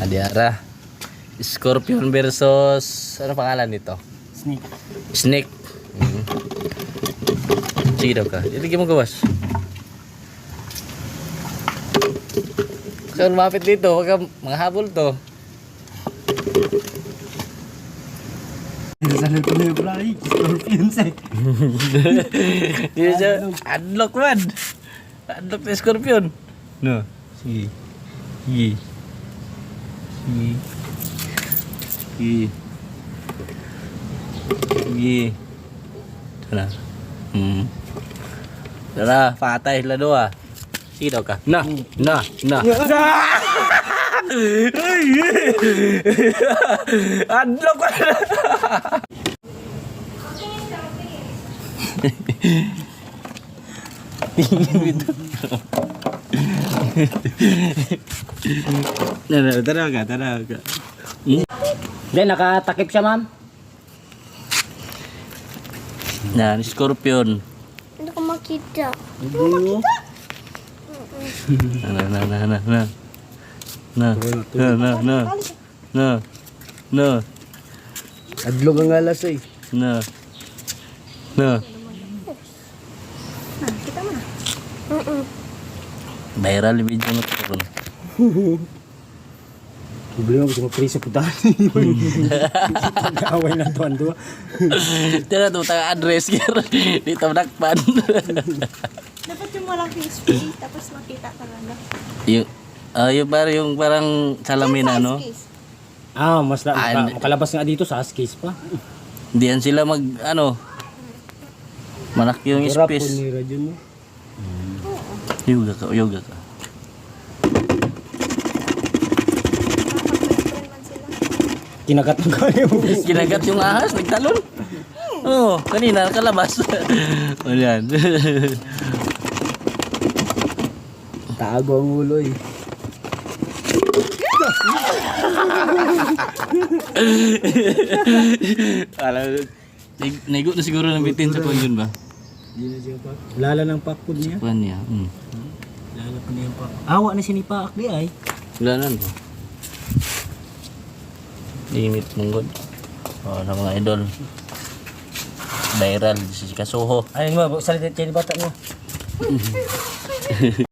Adiara. Scorpion versus ano pangalan nito? Snake. Snake. Sige daw ka. Ilagay mo gawas. So lumapit dito, wag kang manghabol to. Nasanay ko na yung fly. Scorpion eh. Dito siya. Unlock man. Unlock na scorpion. No. Sige. Sige. Sige. Sige. Sige. Tara. Tara, patay sila doa. Sige daw ka. Na. Unlock ka na. Tara ka. Hindi, nakatakip siya, ma'am. Nah, scorpion. Hindi ko makita. Nah. Adlog ang alas eh. Nah. Kita mo na. Viral yung video na ito. Problema ko sa mapriso po dahil. Pag-away na tuwan-tuwa. Tira ito, taga-address kaya dito nakpan. Dapat yung malaking space, tapos makita talaga. Yung parang salamin ano. Mas makalabas nga dito sa Askis pa. Diyan sila malaki yung space. Yoga ka. Kinagat ng kaya mo. Kinagat yung ahas, nagtalon. Oo, kanina nakalabas. Ayan. Tago ang ulo eh. Naigo na siguro ng bitin sa yun ba? Hindi na siya pak. Lala ng pakpod niya. Kuan niya. Lala pa niya pak. Awa na sinipaak di ay. Wala na po. Limit mong god. Na mga idol. Viral si Kasuho. Ayun mo, salita ni bata mo.